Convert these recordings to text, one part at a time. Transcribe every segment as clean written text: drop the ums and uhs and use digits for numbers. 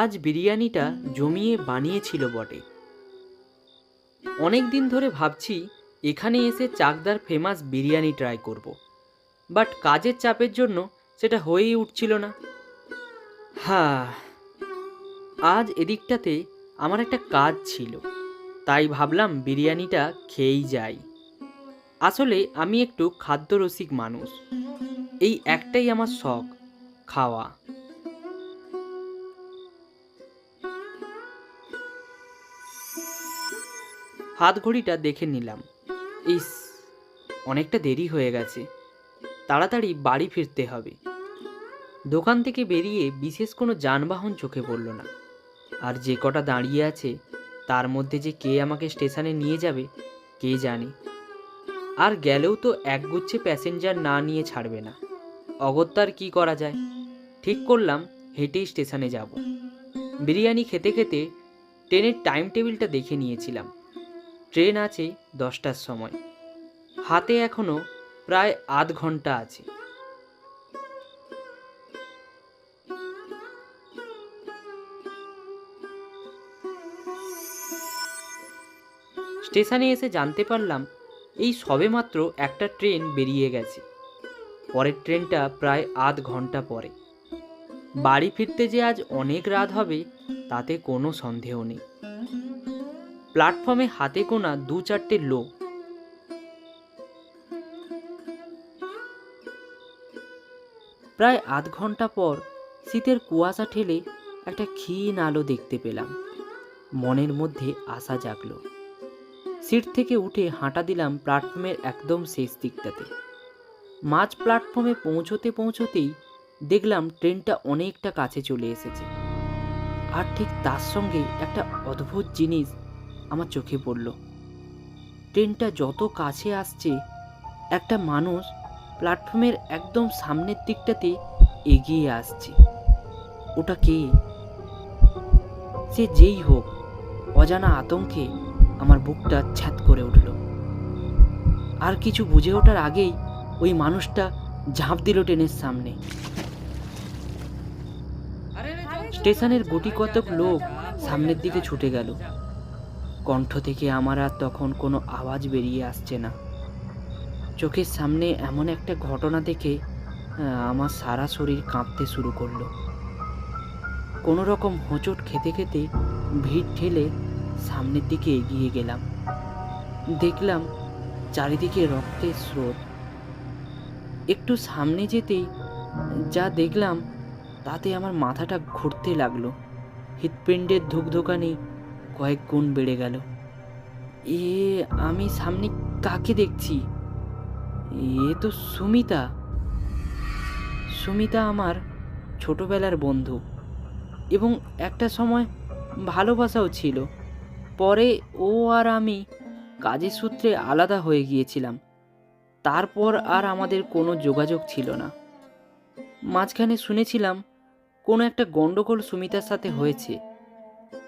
আজ বিরিয়ানিটা জমিয়ে বানিয়েছিল বটে। অনেক দিন ধরে ভাবছি এখানে এসে চাকদার ফেমাস বিরিয়ানি ট্রাই করব, বাট কাজের চাপের জন্য সেটা হয়েই উঠছিল না। হ্যাঁ, আজ এদিকটাতে আমার একটা কাজ ছিল, তাই ভাবলাম বিরিয়ানিটা খেয়েই যাই। আসলে আমি একটু খাদ্যরসিক মানুষ, এই একটাই আমার শখ, খাওয়া। হাত ঘড়িটা দেখে নিলাম। ইস, অনেকটা দেরি হয়ে গেছে, তাড়াতাড়ি বাড়ি ফিরতে হবে। দোকান থেকে বেরিয়ে বিশেষ কোনো যানবাহন চোখে পড়ল না, আর যে কটা দাঁড়িয়ে আছে তার মধ্যে যে কে আমাকে স্টেশনে নিয়ে যাবে কে জানে। আর গেলেও তো একগুচ্ছে প্যাসেঞ্জার না নিয়ে ছাড়বে না। অগত্যার কি করা যায়, ঠিক করলাম হেঁটেই স্টেশনে যাব। বিরিয়ানি খেতে খেতে ট্রেনের টাইম টেবিলটা দেখে নিয়েছিলাম। ট্রেন আছে 10টার সময়, হাতে এখনও প্রায় আধ ঘন্টা আছে। স্টেশনে এসে জানতে পারলাম এই সবেমাত্র একটা ট্রেন বেরিয়ে গেছে, পরের ট্রেনটা প্রায় আধ ঘন্টা পরে। বাড়ি ফিরতে যে আজ অনেক রাত হবে তাতে কোনো সন্দেহ নেই। প্ল্যাটফর্মে হাতে গোনা 2-4টে লোক। প্রায় আধ ঘন্টা পর শীতের কুয়াশা ঠেলে একটা ক্ষীণ আলো দেখতে পেলাম। মনের মধ্যে আশা জাগলো। সিট থেকে উঠে হাঁটা দিলাম প্ল্যাটফর্মের একদম শেষ দিকটাতে। মাঝ প্ল্যাটফর্মে পৌঁছতে পৌঁছতেই দেখলাম ট্রেনটা অনেকটা কাছে চলে এসেছে। আর ঠিক তার সঙ্গে একটা অদ্ভুত জিনিস আমার চোখে পড়ল। ট্রেনটা যত কাছে আসছে, একটা মানুষ প্ল্যাটফর্মের একদম সামনের দিকটাতে এগিয়ে আসছে। ওটা কে? সে যেই হোক, অজানা আতঙ্কে আমার বুকটা ছ্যাঁত করে উঠল। আর কিছু বুঝে ওঠার আগেই ওই মানুষটা ঝাঁপ দিল ট্রেনের সামনে। স্টেশনের গুটি কতক লোক সামনের দিকে ছুটে গেল। কণ্ঠ থেকে আমার আর তখন কোনো আওয়াজ বেরিয়ে আসছে না। চোখের সামনে এমন একটা ঘটনা দেখে আমার সারা শরীর কাঁপতে শুরু করলো। কোনো রকম হোঁচট খেতে খেতে ভিড় ঠেলে সামনের দিকে এগিয়ে গেলাম। দেখলাম চারিদিকে রক্তের স্রোত। একটু সামনে যেতেই যা দেখলাম তাতে আমার মাথাটা ঘুরতে লাগলো। হৃৎপিণ্ডের ধুকধুকানি কয়েক গুণ বেড়ে গেল। আমি সামনে কাকে দেখছি? এ তো সুমিতা। সুমিতা আমার ছোটবেলার বন্ধু, এবং একটা সময় ভালোবাসাও ছিল। পরে ও আর আমি কাজের সূত্রে আলাদা হয়ে গিয়েছিলাম। তারপর আর আমাদের কোনো যোগাযোগ ছিল না। মাঝখানে শুনেছিলাম কোনো একটা গণ্ডগোল সুমিতার সাথে হয়েছে,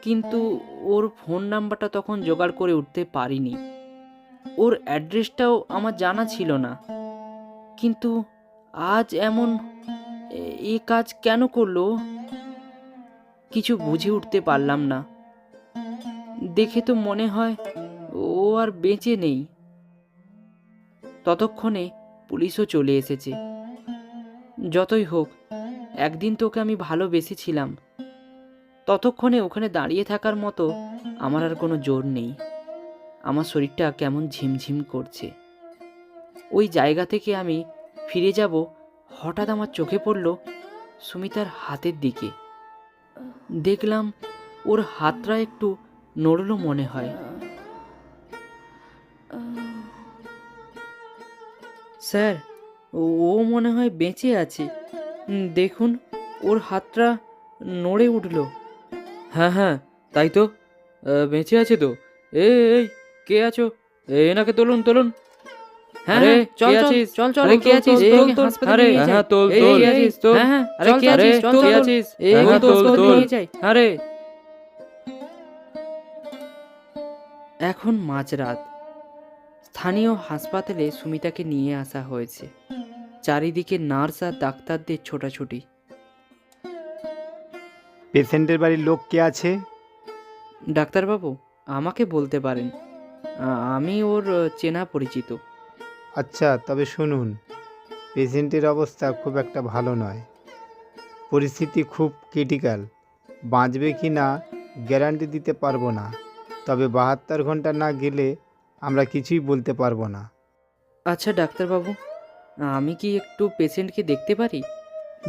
কিন্তু ওর ফোন নাম্বারটা তখন জোগাড় করে উঠতে পারিনি। ওর অ্যাড্রেসটাও আমার জানা ছিল না। কিন্তু আজ এমন এ কাজ কেন করলো কিছু বুঝে উঠতে পারলাম না। দেখে তো মনে হয় ও আর বেঁচে নেই। ততক্ষণে পুলিশও চলে এসেছে। যতই হোক, একদিন তোকে আমি ভালোবেসেছিলাম। ততক্ষণে ওখানে দাঁড়িয়ে থাকার মতো আমার আর কোনো জোর নেই। আমার শরীরটা কেমন ঝিমঝিম করছে। ওই জায়গা থেকে আমি ফিরে যাব, হঠাৎ আমার চোখে পড়ল সুমিতার হাতের দিকে। দেখলাম ওর হাতটা একটু নড়ল মনে হয়। স্যার, ও মনে হয় বেঁচে আছে। দেখুন, ওর হাতটা নড়ে উঠল। হ্যাঁ হ্যাঁ, তাই তো, বেঁচে আছে তো। এই, কে আছো? এনাকে তুলুন তুলুন। হ্যাঁ চল চল চল, কে আছিস? হাসপাতালে নিয়ে যাই। তোল তোল, কে আছিস? তো হ্যাঁ, আরে কে আছিস? চল চল, আছিস? এই তোল তোল, নিয়ে যাই। আরে এখন মাঝরাত। স্থানীয় হাসপাতালে সুমিতাকে নিয়ে আসা হয়েছে। চারিদিকে নার্স আর ডাক্তারদের ছোটাছুটি। পেশেন্টের বাড়ির লোক কে আছে? ডাক্তারবাবু, আমাকে বলতে পারেন। আমি ওর চেনা পরিচিত। আচ্ছা, তবে শুনুন, পেশেন্টের অবস্থা খুব একটা ভালো নয়, পরিস্থিতি খুব ক্রিটিক্যাল। বাঁচবে কি না গ্যারান্টি দিতে পারবো না, তবে 72 ঘন্টা না গেলে আমরা কিছুই বলতে পারবো না। আচ্ছা ডাক্তারবাবু, আমি কি একটু পেশেন্টকে দেখতে পারি?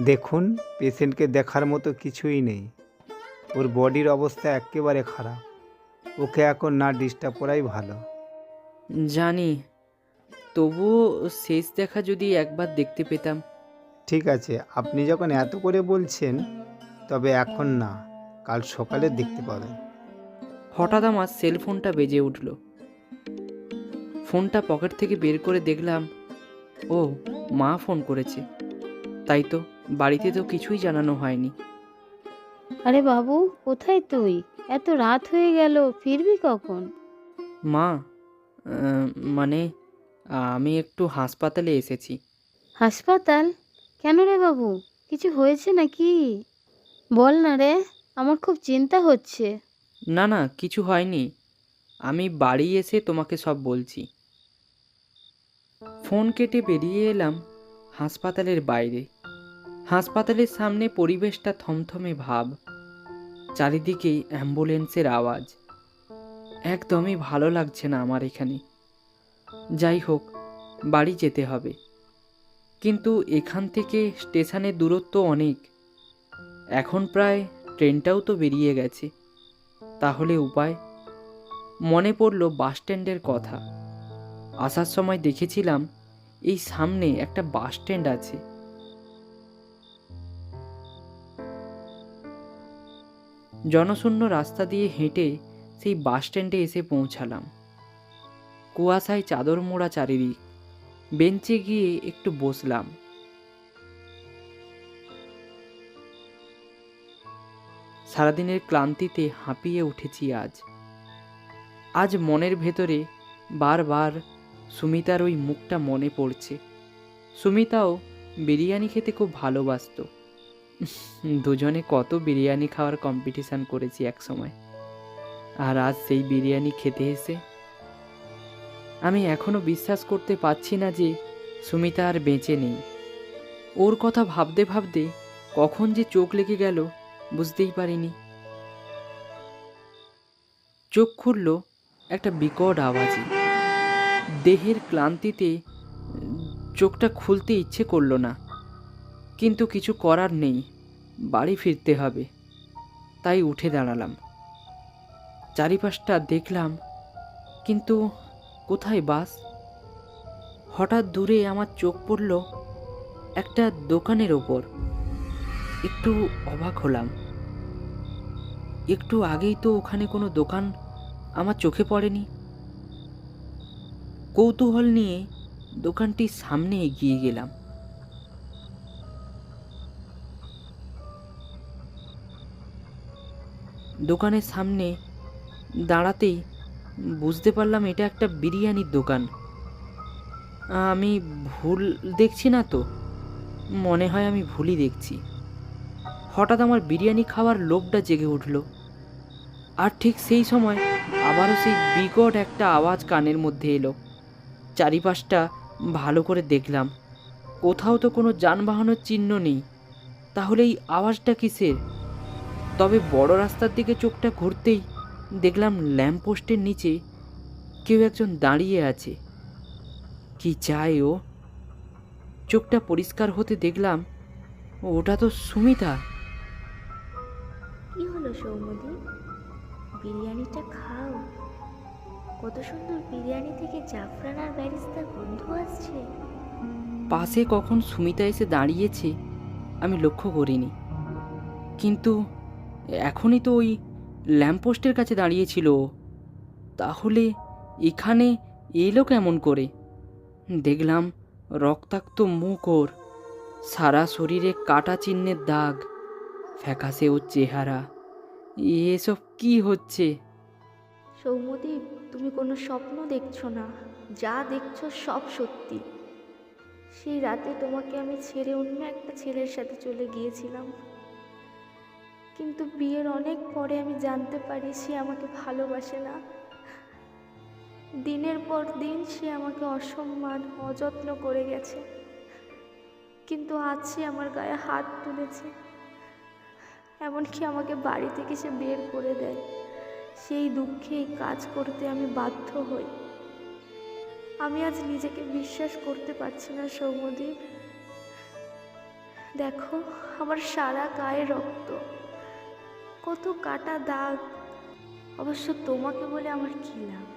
দেখুন, পেশেন্টকে দেখার মতো কিছুই নেই, ওর বডির অবস্থা একেবারে খারাপ, ওকে এখন না ডিস্টার্ব করাই ভালো। জানি, তবুও শেষ দেখা যদি একবার দেখতে পেতাম। ঠিক আছে, আপনি যখন এত করে বলছেন, তবে এখন না, কাল সকালে দেখতে পাবেন। হঠাৎ আমার সেলফোনটা বেজে উঠল। ফোনটা পকেট থেকে বের করে দেখলাম, ও মা ফোন করেছে। তাই তো, বাড়িতে তো কিছুই জানানো হয়নি। আরে বাবু, কোথায় তুই? এত রাত হয়ে গেল, ফিরবি কখন? মা, আহ, মানে আমি একটু হাসপাতালে এসেছি। হাসপাতাল? কেন রে বাবু, কিছু হয়েছে নাকি? বল না রে, আমার খুব চিন্তা হচ্ছে। না না, কিছু হয়নি। আমি বাড়ি এসে তোমাকে সব বলছি। ফোন কেটে বেরিয়ে এলাম হাসপাতালের বাইরে। হাসপাতালের সামনে পরিবেশটা থমথমে ভাব, চারিদিকে অ্যাম্বুলেন্সের আওয়াজ। একদমই ভালো লাগছে না আমার এখানে। যাই হোক, বাড়ি যেতে হবে। কিন্তু এখান থেকে স্টেশনের দূরত্ব অনেক। এখন প্রায় ট্রেনটাও তো বেরিয়ে গেছে। তাহলে উপায়? মনে পড়ল বাস স্ট্যান্ডের কথা। আসার সময় দেখেছিলাম এই সামনে একটা বাস স্ট্যান্ড আছে। জনশূন্য রাস্তা দিয়ে হেঁটে সেই বাস স্ট্যান্ডে এসে পৌঁছালাম। কুয়াশায় চাদর মোড়া চারিদিক। বেঞ্চে গিয়ে একটু বসলাম। সারাদিনের ক্লান্তিতে হাঁপিয়ে উঠেছি আজ। আজ মনের ভেতরে বারবার সুমিতার ওই মুখটা মনে পড়ছে। সুমিতাও বিরিয়ানি খেতে খুব ভালোবাসতো। দুজনে কত বিরিয়ানি খাওয়ার কম্পিটিশান করেছি এক সময়। আর আজ সেই বিরিয়ানি খেতে এসে আমি এখনো বিশ্বাস করতে পারছি না যে সুমিতা আর বেঁচে নেই। ওর কথা ভাবতে ভাবতে কখন যে চোখ লেগে গেল বুঝতেই পারিনি। চোখ খুলল একটা বিকট আওয়াজে। দেহের ক্লান্তিতে চোখটা খুলতে ইচ্ছে করলো না, কিন্তু কিছু করার নেই, বাড়ি ফিরতে হবে। তাই উঠে দাঁড়ালাম। চারিপাশটা দেখলাম, কিন্তু কোথায় বাস? হঠাৎ দূরে আমার চোখ পড়ল একটা দোকানের ওপর। একটু অবাক হলাম। একটু আগেই তো ওখানে কোনো দোকান আমার চোখে পড়েনি। কৌতূহল নিয়ে দোকানটির সামনে এগিয়ে গেলাম। দোকানের সামনে দাঁড়াতেই বুঝতে পারলাম এটা একটা বিরিয়ানির দোকান। আমি ভুল দেখছি না তো? মনে হয় আমি ভুলই দেখছি। হঠাৎ আমার বিরিয়ানি খাওয়ার লোভটা জেগে উঠল। আর ঠিক সেই সময় আবারও সেই বিকট একটা আওয়াজ কানের মধ্যে এলো। চারিপাশটা ভালো করে দেখলাম, কোথাও তো কোনো যানবাহনের চিহ্ন নেই। তাহলে এই আওয়াজটা কিসের? তবে বড় রাস্তার দিকে চোখটা ঘুরতেই দেখলাম ল্যাম্পপোস্টের নিচে কেউ একজন দাঁড়িয়ে আছে। কি চায় ও? চোখটা পরিষ্কার হতে দেখলাম ওটা তো সুমিতা। কি হলো সৌমদি, বিরিয়ানিটা খাও। কত সুন্দর বিরিয়ানি থেকে জাফরান আর ব্যারিস্তার গন্ধ আসছে। পাশে কখন সুমিতা এসে দাঁড়িয়েছে আমি লক্ষ্য করিনি, কিন্তু এখনই তো ওই ল্যাম্পপোস্টের কাছে দাঁড়িয়েছিল ও। তাহলে এখানে এলো কেমন করে? দেখলাম রক্তাক্ত মুখ ওর, সারা শরীরে কাটা চিহ্নের দাগ, ফ্যাকাশে ওর চেহারা। এসব কি হচ্ছে? সৌমদি, তুমি কোনো স্বপ্ন দেখছো না, যা দেখছো সব সত্যি। সেই রাতে তোমাকে আমি ছেড়ে অন্য একটা ছেলের সাথে চলে গিয়েছিলাম। কিন্তু বিয়ের অনেক পরে আমি জানতে পারি সে আমাকে ভালোবাসে না। দিনের পর দিন সে আমাকে অসম্মান অযত্ন করে গেছে, কিন্তু আজ সে আমার গায়ে হাত তুলেছে, এমনকি আমাকে বাড়ি থেকে সে বের করে দেয়। সেই দুঃখেই কাজ করতে আমি বাধ্য হই। আমি আজ নিজেকে বিশ্বাস করতে পারছি না সৌম্যদীপ। দেখো, আমার সারা গায়ে রক্ত, কত কাটা দাগ। অবশ্য তোমাকে বলে আমার কী লাভ?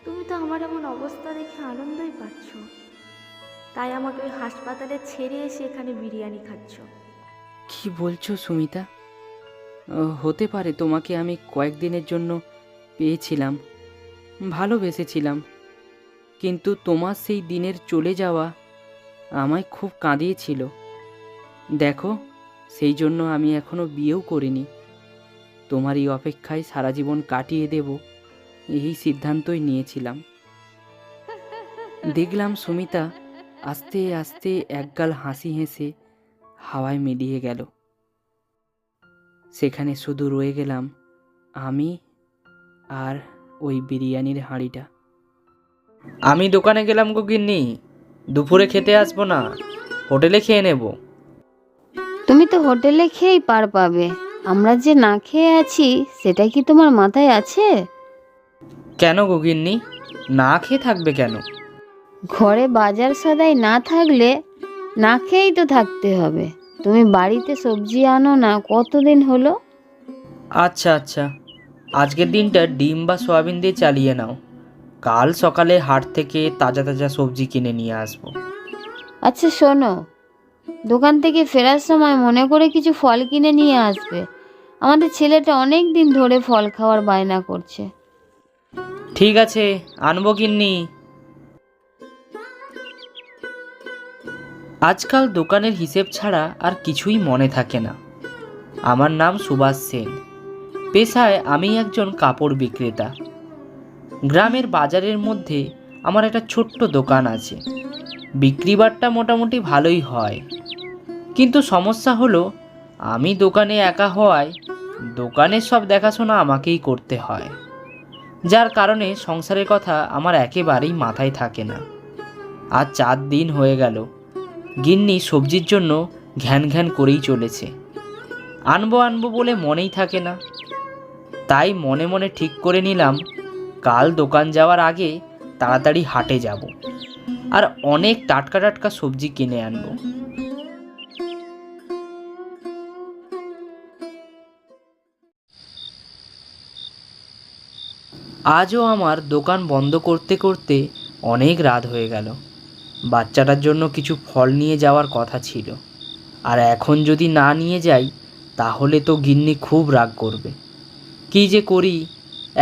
তুমি তো আমার এমন অবস্থা দেখে আনন্দই পাচ্ছ, তাই আমাকে ওই হাসপাতালে ছেড়ে এসে এখানে বিরিয়ানি খাচ্ছ। কি বলছো সুমিতা? হতে পারে তোমাকে আমি কয়েকদিনের জন্য পেয়েছিলাম, ভালোবেসেছিলাম, কিন্তু তোমার সেই দিনের চলে যাওয়া আমায় খুব কাঁদিয়েছিল। দেখো, সেই জন্য আমি এখনো বিয়েও করিনি। তোমার এই অপেক্ষায় সারা জীবন কাটিয়ে দেব এই সিদ্ধান্তই নিয়েছিলাম। দেখলাম সুমিতা আস্তে আস্তে একগাল হাসি হেসে হাওয়ায় মিলিয়ে গেল। সেখানে শুধু রয়ে গেলাম আমি আর ওই বিরিয়ানির হাঁড়িটা। আমি দোকানে গেলাম গো গিন্নি, দুপুরে খেতে আসবো না, হোটেলে খেয়ে নেব। তুমি তো হোটেলে খেয়েই পার পাবে, আমরা যে না খেয়ে আছি সেটা কি তোমার মাথায় আছে? কেন গো গিন্নি, না খেয়ে থাকবে কেন? ঘরে বাজার সদাই না থাকলে না খেয়েই তো থাকতে হবে। তুমি বাড়িতে সবজি আনো না কতদিন হলো? আচ্ছা আচ্ছা, আজকের দিনটা ডিম বা সয়াবিন দিয়ে চালিয়ে নাও। কাল সকালে হাট থেকে তাজা তাজা সবজি কিনে নিয়ে আসবো। আচ্ছা শোনো, দোকান থেকে ফেরার সময় মনে করে কিছু ফল কিনে নিয়ে আসবে। আমাদের ছেলেটা অনেক দিন ধরে ফল খাওয়ার বায়না করছে। ঠিক আছে, আনবো গিন্নি। আজকাল দোকানের হিসেব ছাড়া আর কিছুই মনে থাকে না। আমার নাম সুভাষ সেন, পেশায় আমি একজন কাপড় বিক্রেতা। গ্রামের বাজারের মধ্যে আমার একটা ছোট্ট দোকান আছে। বিক্রিবাট্টা মোটামুটি ভালোই হয়, কিন্তু সমস্যা হলো আমি দোকানে একা হওয়ায় দোকানের সব দেখাশোনা আমাকেই করতে হয়, যার কারণে সংসারের কথা আমার একেবারেই মাথায় থাকে না। আজ 4 দিন হয়ে গেল গিন্নি সবজির জন্য ঘ্যান ঘ্যান করেই চলেছে। আনবো আনবো বলে মনেই থাকে না। তাই মনে মনে ঠিক করে নিলাম কাল দোকান যাওয়ার আগে তাড়াতাড়ি হাটে যাব আর অনেক টাটকা টাটকা সবজি কিনে আনবো। আজও আমার দোকান বন্ধ করতে করতে অনেক রাত হয়ে গেল। বাচ্চাটার জন্য কিছু ফল নিয়ে যাওয়ার কথা ছিল, আর এখন যদি না নিয়ে যাই তাহলে তো গিন্নি খুব রাগ করবে। কী যে করি,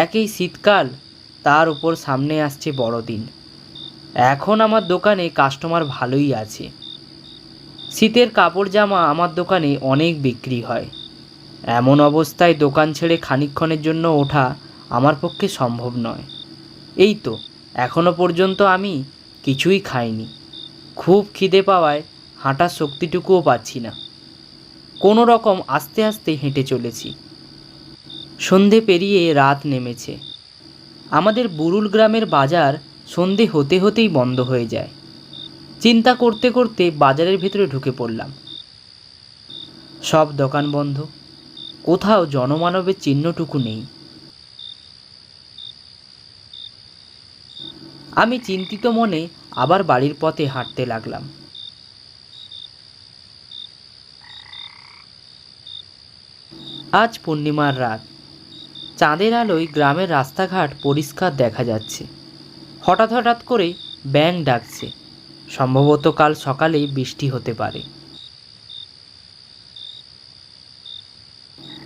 একেই শীতকাল, তার উপর সামনে আসছে বড়দিন। এখন আমার দোকানে কাস্টমার ভালোই আছে। শীতের কাপড় জামা আমার দোকানে অনেক বিক্রি হয়। এমন অবস্থায় দোকান ছেড়ে খানিকক্ষণের জন্য ওঠা আমার পক্ষে সম্ভব নয়। এই তো এখনো পর্যন্ত আমি কিছুই খাইনি। খুব খিদে পাওয়ায় হাঁটার শক্তিটুকুও পাচ্ছি না। কোনো রকম আস্তে আস্তে হেঁটে চলেছি। সন্ধে পেরিয়ে রাত নেমেছে। আমাদের বুরুল গ্রামের বাজার সন্ধে হতে হতেই বন্ধ হয়ে যায়। চিন্তা করতে করতে বাজারের ভিতরে ঢুকে পড়লাম। সব দোকান বন্ধ, কোথাও জনমানবের চিহ্নটুকু নেই। আমি চিন্তিত মনে আবার বাড়ির পথে হাঁটতে লাগলাম। আজ পূর্ণিমার রাত, চাঁদের আলোয় গ্রামের রাস্তাঘাট পরিষ্কার দেখা যাচ্ছে। হঠাৎ হঠাৎ করে ব্যাঙ ডাকছে, সম্ভবত কাল সকালে বৃষ্টি হতে পারে।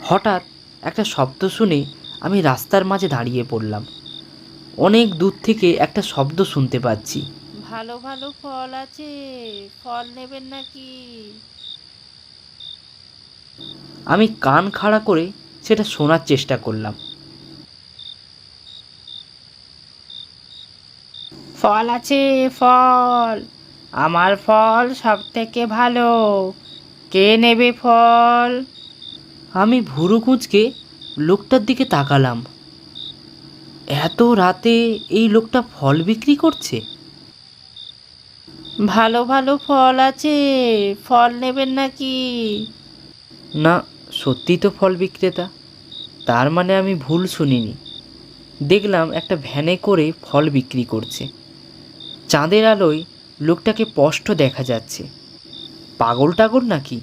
হঠাৎ একটা শব্দ শুনে আমি রাস্তার মাঝে দাঁড়িয়ে পড়লাম। অনেক দূর থেকে একটা শব্দ শুনতে পাচ্ছি, ভালো ভালো ফল আছে, ফল নেবেন নাকি? আমি কান খাড়া করে সেটা শোনার চেষ্টা করলাম। ফল আছে, ফল, আমার ফল সব থেকে ভালো, কে নেবে ফল? আমি ভুরু কুঁচকে লোকটার দিকে তাকালাম। এত রাতে এই লোকটা ফল বিক্রি করছে? ভালো ভালো ফল আছে, ফল নেবেন নাকি? না, সত্যি তো ফল বিক্রেতা। তার মানে আমি ভুল শুনিনি। দেখলাম একটা ভ্যানে করে ফল বিক্রি করছে। চাঁদের আলোয় লোকটাকে স্পষ্ট দেখা যাচ্ছে। পাগল টাগল নাকি?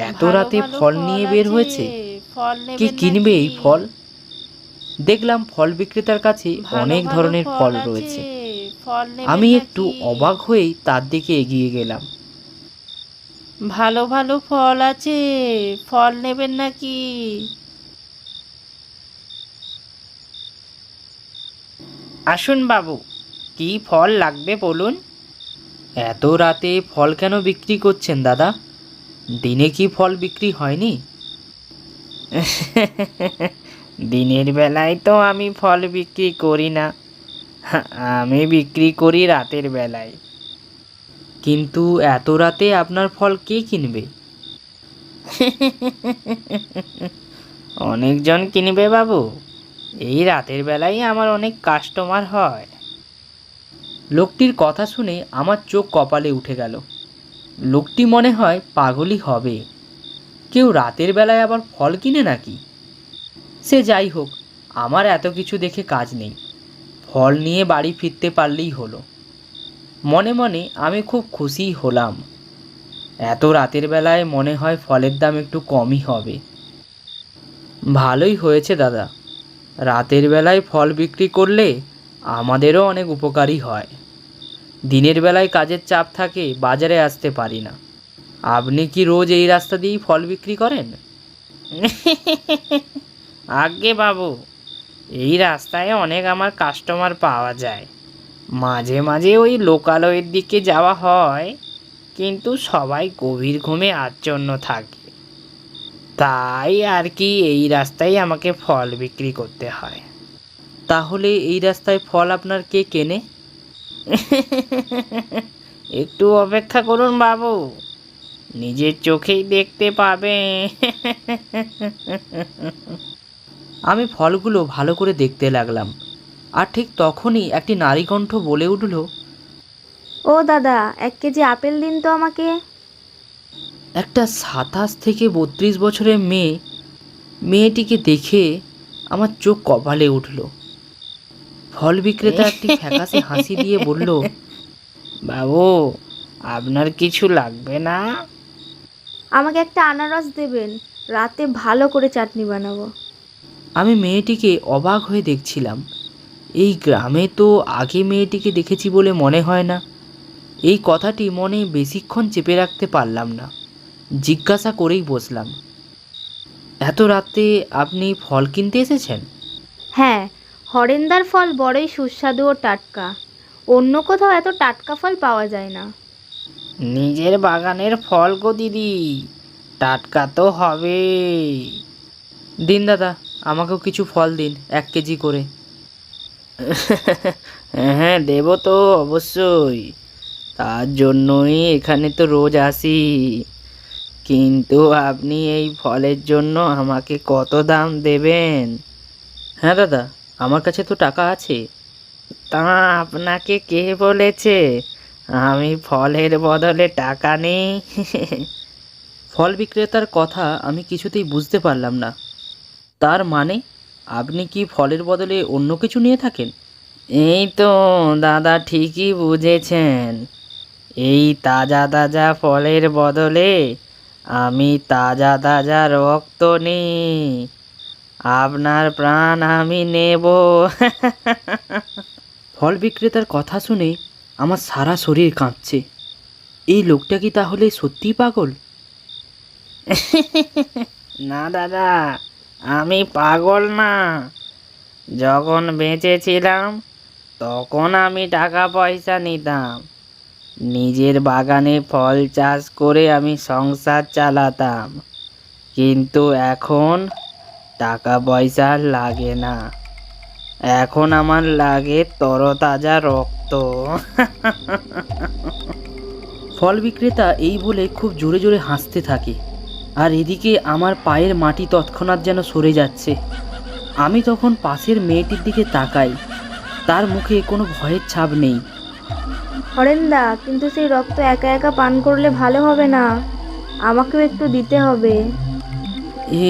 এত ভালো রাতে ভালো ফল নিয়ে বের আছে, হয়েছে। ফল কে নেবেন কিনবে এই নাকি? ফল? দেখলাম ফল বিক্রেতার কাছে ভালো অনেক ভালো ধরনের ফল আছে, রয়েছে। ফল নেবেন আমি একটু নাকি? অবাক হয়েই তার দিকে এগিয়ে গেলাম। ভালো ভালো ফল আছে, ফল নেবেন নাকি? আসুন বাবু, কি ফল লাগবে বলুন? এত রাতে ফল কেন বিক্রি করছেন দাদা? দিনে কি ফল বিক্রি হয়নি? দিনের বেলায় তো আমি ফল বিক্রি করি না, আমি বিক্রি করি রাতের বেলায়। কিন্তু এত রাতে আপনার ফল কে কিনবে? অনেকজন কিনবে বাবু, এই রাতের বেলায় আমার অনেক কাস্টমার হয়। লোকটির কথা শুনে আমার চোখ কপালে উঠে গেল। লোকটি মনে হয় পাগলই হবে। কেউ রাতের বেলায় আবার ফল কিনে নাকি? সে যাই হোক, আমার এত কিছু দেখে কাজ নেই। ফল নিয়ে বাড়ি ফিরতে পারলেই হলো। মনে মনে আমি খুব খুশি হলাম। এত রাতের বেলায় মনে হয় ফলের দাম একটু কমই হবে। ভালোই হয়েছে দাদা, রাতের বেলায় ফল বিক্রি করলে আমাদেরও অনেক উপকারই হয়। দিনের বেলায় কাজের চাপ থাকে, বাজারে আসতে পারি না। আপনি কি রোজ এই রাস্তা দিয়েই ফল বিক্রি করেন? আজ্ঞে বাবু, এই রাস্তায় অনেক আমার কাস্টমার পাওয়া যায়। মাঝে মাঝে ওই লোকালয়ের দিকে যাওয়া হয়, কিন্তু সবাই গভীর ঘুমে আচ্ছন্ন থাকে। তাই আর কি এই রাস্তায় আমাকে ফল বিক্রি করতে হয়। তাহলে এই রাস্তায় ফল আপনার কে কেনে? একটু অপেক্ষা করুন বাবু, নিজের চোখেই দেখতে পাবে। আমি ফলগুলো ভালো করে দেখতে লাগলাম। আর ঠিক তখনই একটি নারী কণ্ঠ বলে উঠল, ও দাদা, 1 কেজি আপেল দিন তো আমাকে। একটা 27 থেকে 32 বছরের মেয়েটিকে দেখে আমার চোখ কপালে উঠল। ফল বিক্রেতা একটি ফ্যাকাশে হাসি দিয়ে বলল, বাবু, আপনার কিছু লাগবে না? আমাকে একটা আনারস দেবেন, রাতে ভালো করে চাটনি বানাবো। আমি মেয়েটিকে অবাক হয়ে দেখছিলাম। এই গ্রামে তো আগে মেয়েটিকে দেখেছি বলে মনে হয় না। এই কথাটি মনে বেশিক্ষণ চেপে রাখতে পারলাম না। জিজ্ঞাসা করেই বসলাম, এত রাতে আপনি ফল কিনতে এসেছেন? হ্যাঁ, হরেন্দার ফল বড়ই সুস্বাদু ও টাটকা। অন্য কোথাও এত টাটকা ফল পাওয়া যায় না। নিজের বাগানের ফল গো দিদি, টাটকা তো হবে। দিন দাদা, আমাকেও কিছু ফল দিন, 1 কেজি করে। হ্যাঁ, দেবো তো অবশ্যই, তার জন্যই এখানে তো রোজ আসি। কিন্তু আপনি এই ফলের জন্য আমাকে কত দাম দেবেন? হ্যাঁ দাদা, আমার কাছে তো টাকা আছে। তা আপনাকে কে বলেছে আমি ফলের বদলে টাকা নেই? ফল বিক্রেতার কথা আমি কিছুতেই বুঝতে পারলাম না। তার মানে আপনি কি ফলের বদলে অন্য কিছু নিয়ে থাকেন? এই তো দাদা, ঠিকই বুঝেছেন। এই তাজা তাজা ফলের বদলে আমি তাজা তাজা রক্ত নিই। আপনার প্রাণ আমি নেব। ফল বিক্রেতার কথা শুনে আমার সারা শরীর কাঁপছে। এই লোকটা কি তাহলে সত্যিই পাগল? না দাদা, আমি পাগল না। যখন বেঁচে ছিলাম তখন আমি টাকা পয়সা নিতাম। নিজের বাগানে ফল চাষ করে আমি সংসার চালাতাম। কিন্তু এখন টাকা পয়সা লাগে না, এখন আমার লাগে তরতাজা রক্ত। ফল বিক্রেতা এই বলে খুব জোরে জোরে হাসতে থাকে। আর এদিকে আমার পায়ের মাটি তৎক্ষণাৎ যেন সরে যাচ্ছে। আমি তখন পাশের মেয়েটির দিকে তাকাই, তার মুখে কোনো ভয়ের ছাপ নেই। হরেন্দা, কিন্তু সেই রক্ত একা একা পান করলে ভালো হবে না, আমাকেও একটু দিতে হবে।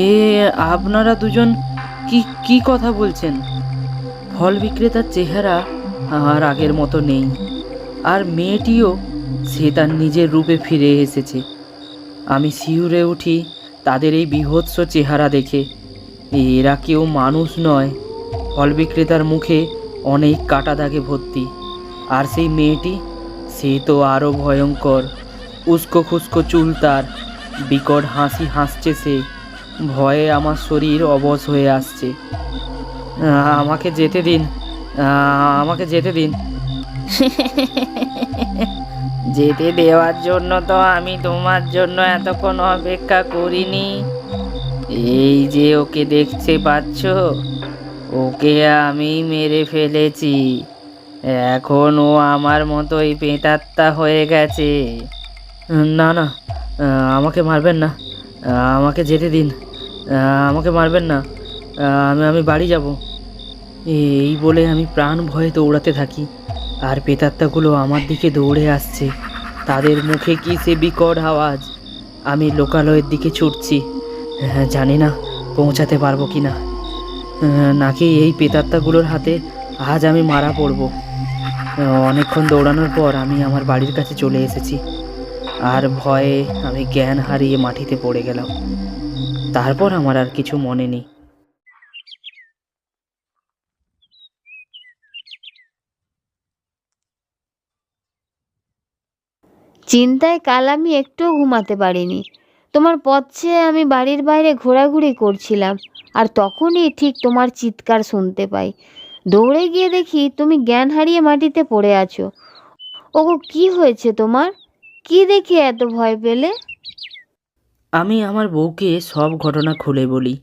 এ আপনারা দুজন কি কি কথা বলছেন? ফল বিক্রেতার চেহারা আর আগের মতো নেই, আর মেয়েটিও সে তার নিজের রূপে ফিরে এসেছে। আমি শিউরে উঠি তাদের এই বীভৎস চেহারা দেখে। এরা কেউ মানুষ নয়। ফল বিক্রেতার মুখে অনেক কাটা দাগে ভর্তি, আর সেই মেয়েটি, সে তো আরও ভয়ঙ্কর। উস্কো খুস্কো চুল তার, বিকট হাসি হাসছে সে। ভয়ে আমার শরীর অবশ হয়ে আসছে। আমাকে যেতে দিন, আমাকে যেতে দিন। যেতে দেওয়ার জন্য তো আমি তোমার জন্য এতক্ষণ অপেক্ষা করিনি। এই যে ওকে দেখতে পাচ্ছ, ওকে আমি মেরে ফেলেছি। এখন ও আমার মতোই পেটাত্তা হয়ে গেছে। না না, আমাকে মারবেন না, আমাকে যেতে দিন, আমাকে মারবেন না, আমি বাড়ি যাব। এই বলে আমি প্রাণ ভয়ে দৌড়াতে থাকি, আর পেতাত্তাগুলো আমার দিকে দৌড়ে আসছে। তাদের মুখে কি সে বিকট আওয়াজ। আমি লোকালয়ের দিকে ছুটছি, জানি না পৌঁছাতে পারবো কি না, নাকি এই পেতাত্তাগুলোর হাতে আজ আমি মারা পড়ব। অনেকক্ষণ দৌড়ানোর পর আমি আমার বাড়ির কাছে চলে এসেছি, আর ভয়ে আমি জ্ঞান হারিয়ে মাটিতে পড়ে গেলাম। তারপর আমার আর কিছু মনে নেই। চিন্তায় কাল আমি একটুও ঘুমাতে পারিনি। তোমার পথ চেয়ে আমি বাড়ির বাইরে ঘোরাঘুরি করছিলাম, আর তখনই ঠিক তোমার চিৎকার শুনতে পাই। দৌড়ে গিয়ে দেখি তুমি জ্ঞান হারিয়ে মাটিতে পড়ে আছো। ওগো, কি হয়েছে তোমার? কি দেখে এত ভয় পেলে? আমি আমার বউকে সব ঘটনা খুলে বলি,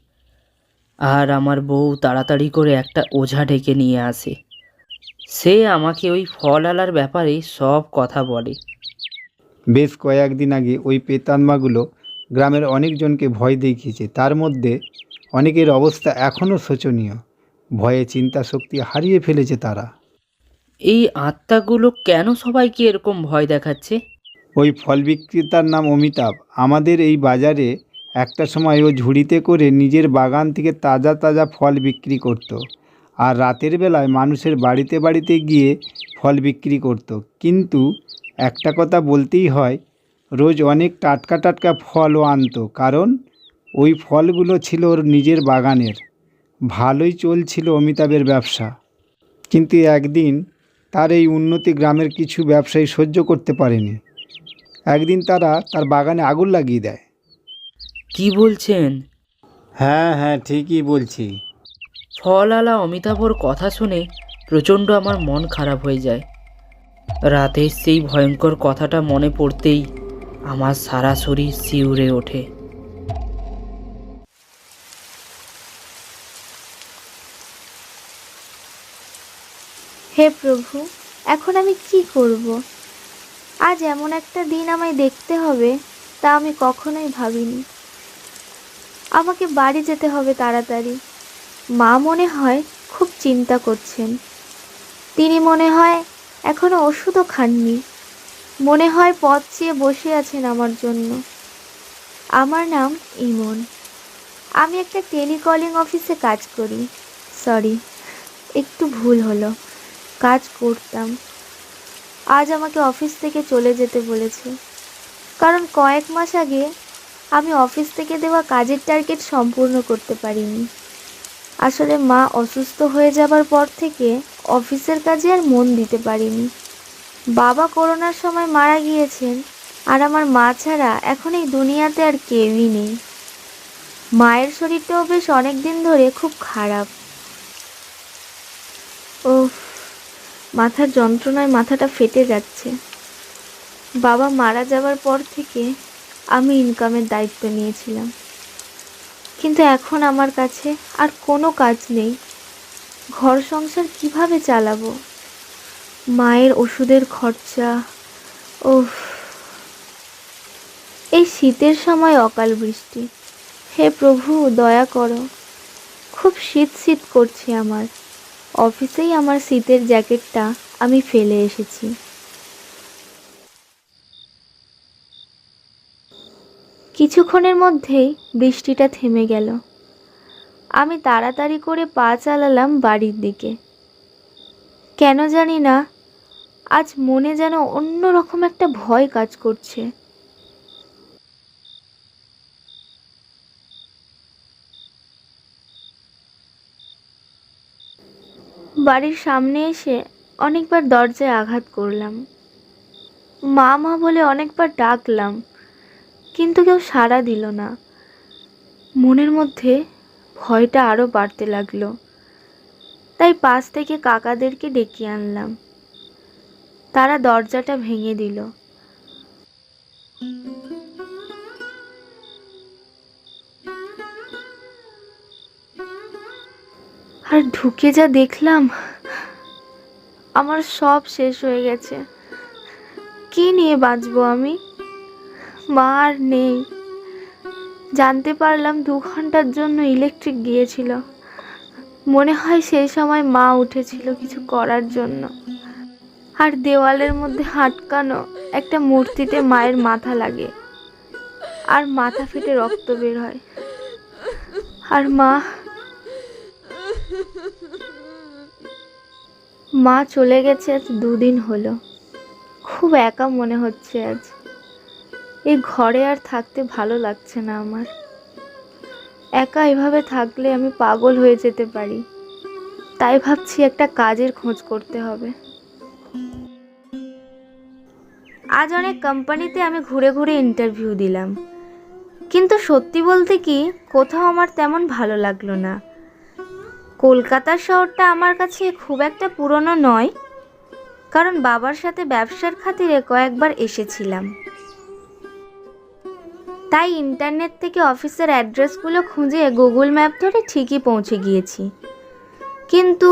আর আমার বউ তাড়াতাড়ি করে একটা ওঝা ডেকে নিয়ে আসে। সে আমাকে ওই ফলআলার ব্যাপারে সব কথা বলে। বেশ কয়েকদিন আগে ওই প্রেতাত্মাগুলো গ্রামের অনেকজনকে ভয় দেখিয়েছে। তার মধ্যে অনেকের অবস্থা এখনও শোচনীয়। ভয়ে চিন্তা শক্তি হারিয়ে ফেলেছে তারা। এই আত্মাগুলো কেন সবাইকে এরকম ভয় দেখাচ্ছে? ওই ফল বিক্রেতার নাম অমিতাভ। আমাদের এই বাজারে একটা সময় ও ঝুড়িতে করে নিজের বাগান থেকে তাজা তাজা ফল বিক্রি করত। আর রাতের বেলায় মানুষের বাড়িতে বাড়িতে গিয়ে ফল বিক্রি করত। কিন্তু একটা কথা বলতেই হয়, রোজ অনেক টাটকা টাটকা ফলও আনতো, কারণ ওই ফলগুলো ছিল ওর নিজের বাগানের। ভালোই চলছিল অমিতাভের ব্যবসা। কিন্তু একদিন তার এই উন্নতি গ্রামের কিছু ব্যবসায়ী সহ্য করতে পারেনি। একদিন তারা তার বাগানে আগুন লাগিয়ে দেয়। কি বলছেন? হ্যাঁ হ্যাঁ, ঠিকই বলছি। ফলআলা অমিতাভর কথা শুনে প্রচণ্ড আমার মন খারাপ হয়ে যায়। রাতের সেই ভয়ঙ্কর কথাটা মনে পড়তেই আমার সারা শরীর শিউরে ওঠে। হে প্রভু, এখন আমি কি করব? আজ এমন একটা দিন আমায় দেখতে হবে, তা আমি কখনোই ভাবিনি। আমাকে বাড়ি যেতে হবে তাড়াতাড়ি। মা মনে হয় খুব চিন্তা করছেন। তিনি মনে হয় এখনো ওষুধও খাননি। মনে হয় পথ চেয়ে বসে আছেন আমার জন্য। আমার নাম ইমন। আমি একটা টেলিকলিং অফিসে কাজ করি। সরি, একটু ভুল হলো, কাজ করতাম। আজ আমাকে অফিস থেকে চলে যেতে বলেছে, কারণ কয়েক মাস আগে আমি অফিস থেকে দেওয়া কাজের টার্গেট সম্পূর্ণ করতে পারিনি। আসলে মা অসুস্থ হয়ে যাবার পর থেকে অফিসের কাজে আর মন দিতে পারিনি। বাবা করোনার সময় মারা গিয়েছেন, আর আমার মা ছাড়া এখন এই দুনিয়াতে আর কেউই নেই। মায়ের শরীরটাও বেশ অনেক দিন ধরে খুব খারাপ। ওহ, মাথার যন্ত্রণায় মাথাটা ফেটে যাচ্ছে। বাবা মারা যাওয়ার পর থেকে আমি ইনকামের দায়িত্ব নিয়েছিলাম, কিন্তু এখন আমার কাছে আর কোনো কাজ নেই। ঘর সংসার কিভাবে চালাবো? মায়ের ওষুধের খরচা, ওহ। এই শীতের সময় অকাল বৃষ্টি। হে প্রভু, দয়া করো। খুব শীত শীত করছে আমার। অফিসেই আমার শীতের জ্যাকেটটা আমি ফেলে এসেছি। কিছুক্ষণের মধ্যেই বৃষ্টিটা থেমে গেল। আমি তাড়াতাড়ি করে পা চালালাম বাড়ির দিকে। কেন জানি না, আজ মনে যেন অন্যরকম একটা ভয় কাজ করছে। বাড়ির সামনে এসে অনেকবার দরজায় আঘাত করলাম। মা মা বলে অনেকবার ডাকলাম, কিন্তু কেউ সাড়া দিল না। মনের মধ্যে ভয়টা আরো বাড়তে লাগলো। তাই পাশ থেকে কাকাদেরকে ডেকে আনলাম। তারা দরজাটা ভেঙে দিল। আর ঢুকে যা দেখলাম, আমার সব শেষ হয়ে গেছে। কি নিয়ে বাঁচবো আমি? মা আর নেই। জানতে পারলাম 2 ঘন্টার জন্য ইলেকট্রিক গিয়েছিল। মনে হয় সেই সময় মা উঠেছিল কিছু করার জন্য। আর দেওয়ালের মধ্যে আটকানো একটা মূর্তিতে মায়ের মাথা লাগে, আর মাথা ফেটে রক্ত বের হয়। আর মা চলে গেছে আজ 2 দিন হলো। খুব একা মনে হচ্ছে আজ। এই ঘরে আর থাকতে ভালো লাগছে না আমার। একা এভাবে থাকলে আমি পাগল হয়ে যেতে পারি। তাই ভাবছি একটা কাজের খোঁজ করতে হবে। আজ অনেক কোম্পানিতে আমি ঘুরে ঘুরে ইন্টারভিউ দিলাম, কিন্তু সত্যি বলতে কি কোথাও আমার তেমন ভালো লাগলো না। কলকাতার শহরটা আমার কাছে খুব একটা পুরনো নয়, কারণ বাবার সাথে ব্যবসার খাতিরে কয়েকবার এসেছিলাম। তাই ইন্টারনেট থেকে অফিসের অ্যাড্রেসগুলো খুঁজে গুগল ম্যাপ ধরে ঠিকই পৌঁছে গিয়েছি। কিন্তু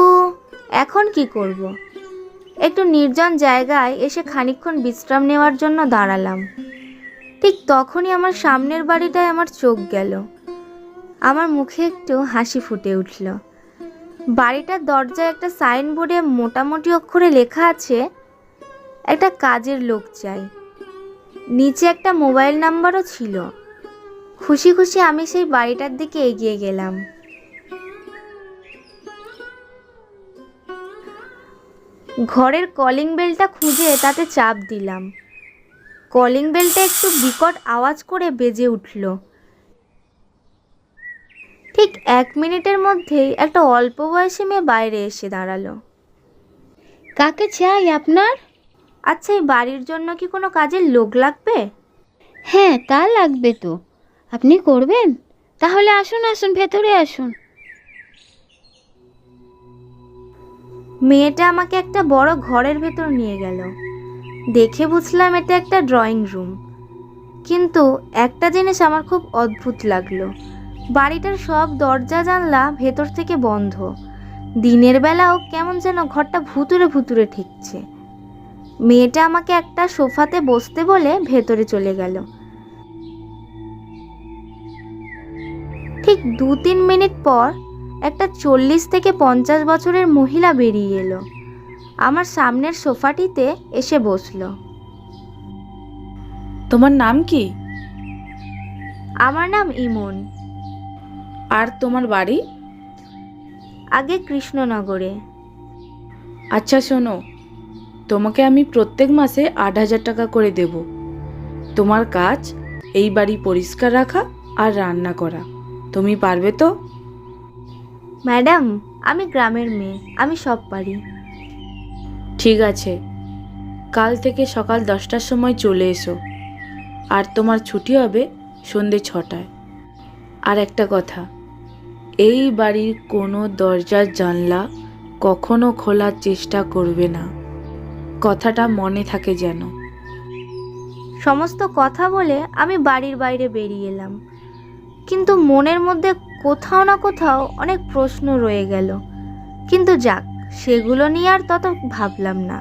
এখন কি করব? একটু নির্জন জায়গায় এসে খানিকক্ষণ বিশ্রাম নেওয়ার জন্য দাঁড়ালাম। ঠিক তখনই আমার সামনের বাড়িটায় আমার চোখ গেল। আমার মুখে একটু হাসি ফুটে উঠল। বাড়িটার দরজায় একটা সাইনবোর্ডে মোটামুটি অক্ষরে লেখা আছে, একটা কাজের লোক চাই। নিচে একটা মোবাইল নাম্বারও ছিল। খুশি খুশি আমি সেই বাড়িটার দিকে এগিয়ে গেলাম। ঘরের কলিং বেলটা খুঁজে তাতে চাপ দিলাম। কলিং বেলটা একটু বিকট আওয়াজ করে বেজে উঠল। ঠিক 1 মিনিটের মধ্যেই একটা অল্প বয়সী মেয়ে বাইরে এসে দাঁড়ালো। কাকে চাই আপনার? আচ্ছা, এই বাড়ির জন্য কি কোনো কাজের লোক লাগবে? হ্যাঁ, তা লাগবে তো। আপনি করবেন? তাহলে আসুন আসুন, ভেতরে আসুন। মেয়েটা আমাকে একটা বড় ঘরের ভেতর নিয়ে গেল। দেখে বুঝলাম এটা একটা ড্রয়িং রুম। কিন্তু একটা জিনিস আমার খুব অদ্ভুত লাগলো। বাড়িটার সব দরজা জানলা ভেতর থেকে বন্ধ। দিনের বেলাও কেমন যেন ঘরটা ভুতুরে ভুতুরে ঠেকছে। মেয়েটা আমাকে একটা সোফাতে বসতে বলে ভেতরে চলে গেল। ঠিক 2-3 মিনিট পর একটা 40 থেকে 50 বছরের মহিলা বেরিয়ে এলো। আমার সামনের সোফাটিতে এসে বসলো। তোমার নাম কি? আমার নাম ইমন। আর তোমার বাড়ি? আগে কৃষ্ণনগরে। আচ্ছা শোনো, তোমাকে আমি প্রত্যেক মাসে 8,000 টাকা করে দেব। তোমার কাজ এই বাড়ি পরিষ্কার রাখা আর রান্না করা। তুমি পারবে তো? ম্যাডাম, আমি গ্রামের মেয়ে, আমি সব পারি। ঠিক আছে, কাল থেকে সকাল 10টার সময় চলে এসো। আর তোমার ছুটি হবে সন্ধে 6টায়। আর একটা কথা, এই বাড়ির কোনো দরজার জানলা কখনো খোলার চেষ্টা করবে না। কথাটা মনে থাকে যেন। সমস্ত কথা বলে আমি বাড়ির বাইরে বেরিয়ে এলাম। কিন্তু মনের মধ্যে কোথাও না কোথাও অনেক প্রশ্ন রয়ে গেল। কিন্তু যাক, সেগুলো নিয়ে আর তত ভাবলাম না।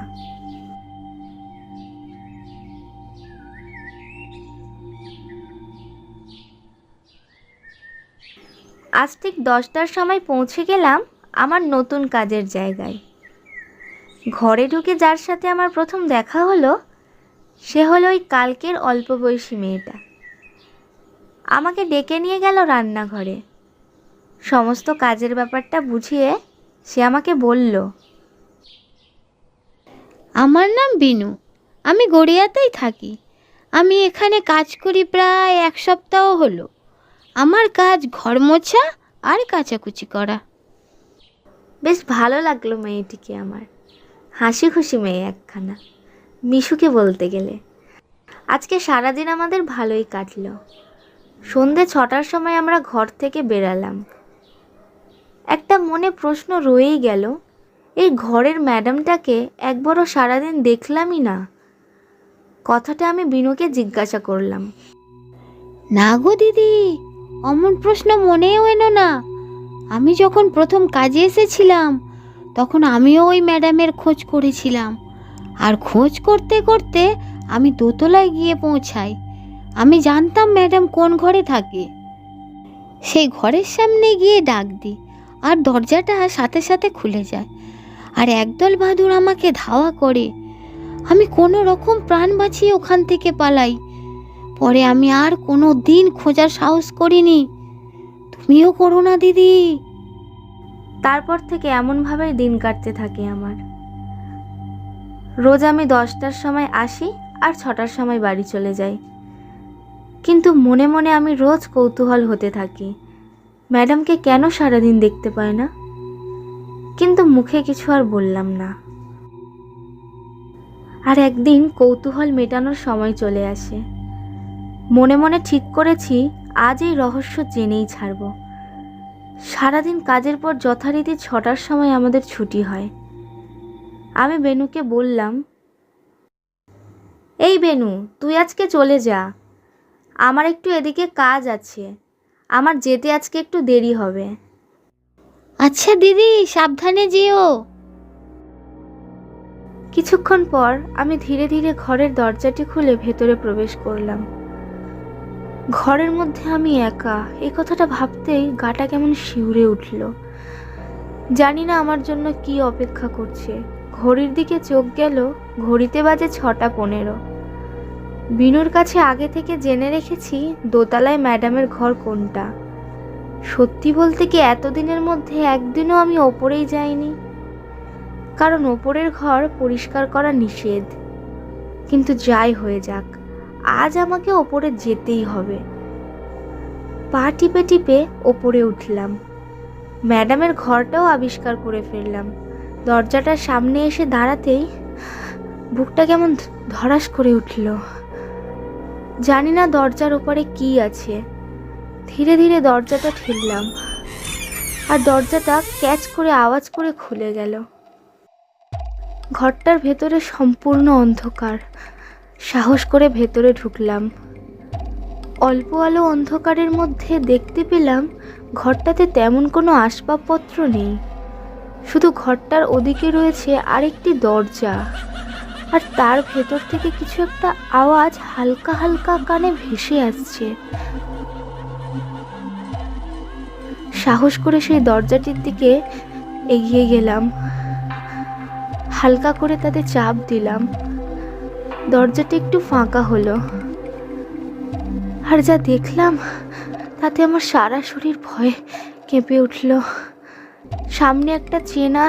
আজ ঠিক 10টার সময় পৌঁছে গেলাম আমার নতুন কাজের জায়গায়। ঘরে ঢুকে যার সাথে আমার প্রথম দেখা হলো সে হলো ওই কালকের অল্প বয়সী মেয়েটা। আমাকে ডেকে নিয়ে গেল রান্নাঘরে। সমস্ত কাজের ব্যাপারটা বুঝিয়ে সে আমাকে বলল, আমার নাম বিনু, আমি গড়িয়াতেই থাকি। আমি এখানে কাজ করি প্রায় 1 সপ্তাহ হলো। আমার কাজ ঘর মোছা আর কাচাকুচি করা। বেশ ভালো লাগলো মেয়েটিকে আমার। হাসি খুশি মেয়ে একখানা, মিশুকে বলতে গেলে। আজকে সারাদিন আমাদের ভালোই কাটলো। সন্ধে 6টার সময় আমরা ঘর থেকে বেরালাম। একটা মনে প্রশ্ন রয়েই গেল, এই ঘরের ম্যাডামটাকে একবারও সারাদিন দেখলামই না। কথাটা আমি বিনুকে জিজ্ঞাসা করলাম। না গো দিদি, অমন প্রশ্ন মনেও এনো না। আমি যখন প্রথম কাজে এসেছিলাম তখন আমিও ওই ম্যাডামের খোঁজ করেছিলাম। আর খোঁজ করতে করতে আমি দোতলায় গিয়ে পৌঁছাই। আমি জানতাম ম্যাডাম কোন ঘরে থাকে। সেই ঘরের সামনে গিয়ে ডাক দিই আর দরজাটা সাথে সাথে খুলে যায়। আর একদল বাদুড় আমাকে ধাওয়া করে। আমি কোনো রকম প্রাণ বাঁচিয়ে ওখান থেকে পালাই। পরে আমি আর কোনো দিন খোঁজার সাহস করিনি। তুমিও করো না দিদি। তারপর থেকে এমনভাবেই দিন কাটতে থাকে আমার। রোজ আমি 10টার সময় আসি আর 6টার সময় বাড়ি চলে যাই। কিন্তু মনে মনে আমি রোজ কৌতূহল হতে থাকি, ম্যাডামকে কেন সারাদিন দেখতে পাই না। কিন্তু মুখে কিছু আর বললাম না। আর একদিন কৌতূহল মেটানোর সময় চলে আসে। মনে মনে ঠিক করেছি আজ এই রহস্য জেনেই ছাড়ব। সারাদিন কাজের পর যথারীতি 6টার সময় আমাদের ছুটি হয়। আমি বেনুকে বললাম, এই বেনু, তুই আজকে চলে যা, আমার একটু এদিকে কাজ আছে, আমার যেতে আজকে একটু দেরি হবে। আচ্ছা দিদি, সাবধানে যেও। কিছুক্ষণ পর আমি ধীরে ধীরে ঘরের দরজাটি খুলে ভেতরে প্রবেশ করলাম। ঘরের মধ্যে আমি একা, এই কথাটা ভাবতেই গাটা কেমন শিউরে উঠল। জানি না আমার জন্য কি অপেক্ষা করছে। ঘড়ির দিকে চোখ গেল, ঘড়িতে বাজে 6টা 15। বিনুর কাছে আগে থেকে জেনে রেখেছি দোতলায় ম্যাডামের ঘর কোনটা। সত্যি বলতে কি এতদিনের মধ্যে একদিনও আমি ওপরেই যাইনি, কারণ ওপরের ঘর পরিষ্কার করা নিষেধ। কিন্তু যাই হয়ে যাক, আজ আমাকে ওপরে যেতেই হবে। পা টিপে টিপে ওপরে উঠলাম। ম্যাডামের ঘরটাও আবিষ্কার করে ফেললাম। দরজাটার সামনে এসে দাঁড়াতেই বুকটা কেমন ধড়াস করে উঠল। জানি না দরজার ওপারে কি আছে। ধীরে ধীরে দরজাটা ঠেললাম আর দরজাটা ক্যাচ করে আওয়াজ করে খুলে গেল। ঘরটার ভেতরে সম্পূর্ণ অন্ধকার। সাহস করে ভেতরে ঢুকলাম। অল্প আলো অন্ধকারের মধ্যে দেখতে পেলাম ঘরটাতে তেমন কোনো আসবাবপত্র নেই। শুধু ঘরটার ওদিকে রয়েছে আরেকটি দরজা, আর তার ভেতর থেকে কিছু একটা আওয়াজ হালকা হালকা কানে ভেসে আসছে। সাহস করে সেই দরজাটির দিকে এগিয়ে গেলাম। হালকা করে তাতে চাপ দিলাম। দরজাটি একটু ফাঁকা হলো। আর যা দেখলাম তাতে আমার সারা শরীর ভয়ে কেঁপে উঠল। সামনে একটা চেনা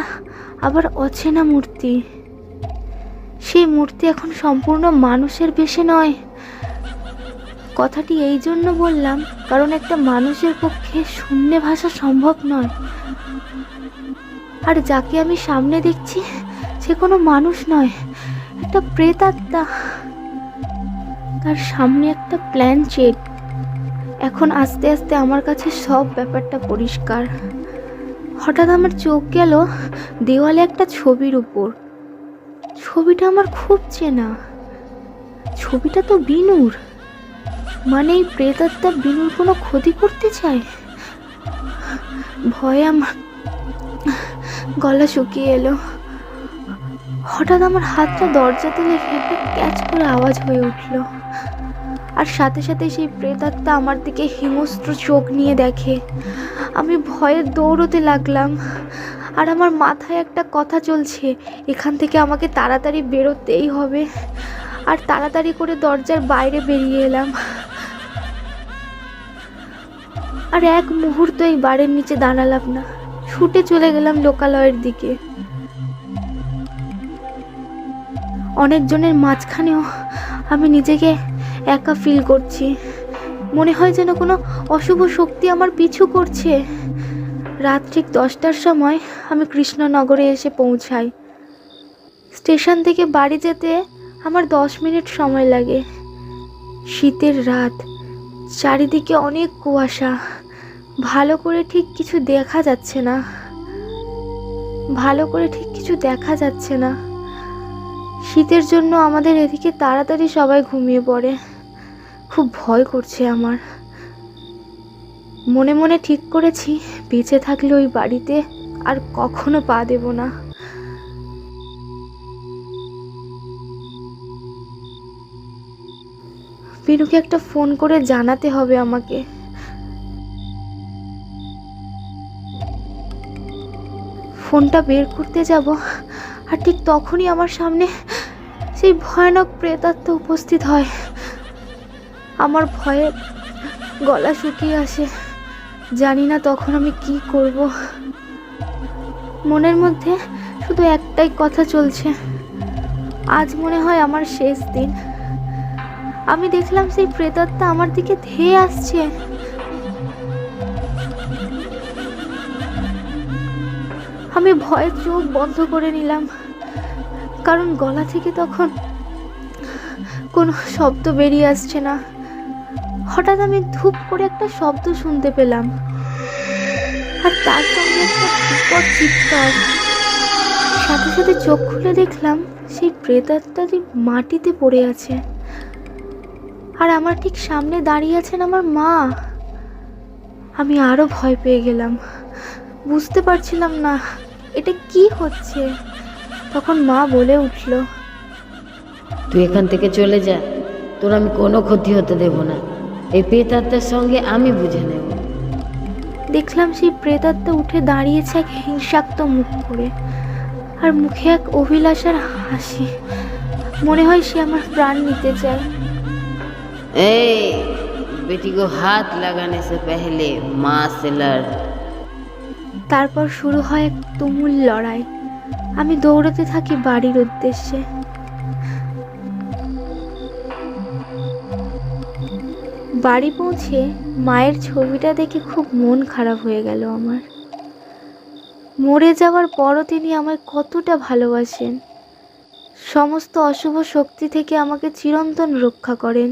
আবার অচেনা মূর্তি। সেই মূর্তি এখন সম্পূর্ণ মানুষের বেশে নয়। কথাটি এই জন্য বললাম কারণ একটা মানুষের পক্ষে শূন্যে ভাষা সম্ভব নয়। আর যাকে আমি সামনে দেখছি সে কোনো মানুষ নয়, একটা প্রেতাত্মা। তার সামনে একটা প্ল্যানচেট। এখন আস্তে আস্তে আমার কাছে সব ব্যাপারটা পরিষ্কার। হঠাৎ আমার চোখ গেল দেওয়ালে একটা ছবির উপর। ছবিটা আমার খুব চেনা। ছবিটা তো বিনুর। মানে এই প্রেতাত্মা বিনুর কোনো ক্ষতি করতে চায়। ভয়ে আমার গলা শুকিয়ে এলো। হঠাৎ আমার হাতটা দরজাতে লেগে একটা ক্যাচ করে আওয়াজ হয়ে উঠল। আর সাথে সাথে সেই প্রেতাত্মা আমার দিকে হিংস্র চোখ নিয়ে দেখে। আমি ভয়ে দৌড়তে লাগলাম, আর আমার মাথায় একটা কথা চলছে, এখান থেকে আমাকে তাড়াতাড়ি বেরোতেই হবে। আর তাড়াতাড়ি করে দরজার বাইরে বেরিয়ে এলাম, আর এক মুহূর্ত এই বাড়ির নিচে দাঁড়ালাম না, ছুটে চলে গেলাম লোকালয়ের দিকে। অনেকজনের মাঝখানেও আমি নিজেকে একা ফিল করছি, মনে হয় যেন কোনো অশুভ শক্তি আমার পিছু করছে। রাত ঠিক 10টার সময় আমি কৃষ্ণনগরে এসে পৌঁছাই। স্টেশন থেকে বাড়ি যেতে আমার 10 মিনিট সময় লাগে। শীতের রাত, চারিদিকে অনেক কুয়াশা, ভালো করে ঠিক কিছু দেখা যাচ্ছে না। শীতের জন্য আমাদের এদিকে তাড়াতাড়ি সবাই ঘুমিয়ে পড়ে। খুব ভয় করছে আমার। মনে মনে ঠিক করেছি, বেঁচে থাকলে ওই বাড়িতে আর কখনো পা দেব না। বিনুকে একটা ফোন করে জানাতে হবে আমাকে। ফোনটা বের করতে যাব, আর ঠিক তখনই আমার সামনে সেই ভয়ানক প্রেতাত্মা উপস্থিত হয়। আমার ভয়ে গলা শুকিয়ে আসে, জানি না তখন আমি কি করব। মনের মধ্যে শুধু একটাই কথা চলছে, আজ মনে হয় আমার শেষ দিন। আমি দেখলাম সেই প্রেতাত্মা আমার দিকে ধেয়ে আসছে। আমি ভয়ে চোখ বন্ধ করে নিলাম, কারণ গলা থেকে তখন কোনো শব্দ বেরিয়ে আসছে না। হঠাৎ আমি ধূপ করে একটা শব্দ শুনতে পেলাম, আর তার সঙ্গে একটা বিকট চিৎকার। সাথে সাথে চোখ খুলে দেখলাম সেই প্রেতাত্মাটি মাটিতে পড়ে আছে, আর আমার ঠিক সামনে দাঁড়িয়ে আছেন আমার মা। আমি আরো ভয় পেয়ে গেলাম, বুঝতে পারছিলাম না এটা কি হচ্ছে। তখন মা বলে উঠল, তুই এখান থেকে চলে যা, তোর আমি কোনো ক্ষতি হতে দেব না। এই প্রেতাত্মার সঙ্গে আমি বুঝে নেব। দেখলাম সেই প্রেতাত্মা উঠে দাঁড়িয়েছে এক হিংসাক্ত মুখ করে, আর মুখে এক অভিলাষার হাসি। মনে হয় সে আমার প্রাণ নিতে চায়। ए बेटी को हाथ लगाने से पहले माँ से लड़। তারপর শুরু হয় এক তুমুল লড়াই। আমি দৌড়তে থাকি বাড়ির উদ্দেশ্যে। বাড়ি পৌঁছে মায়ের ছবিটা দেখে খুব মন খারাপ হয়ে গেল আমার। মরে যাওয়ার পরও তিনি আমায় কতটা ভালোবাসেন, সমস্ত অশুভ শক্তি থেকে আমাকে চিরন্তন রক্ষা করেন।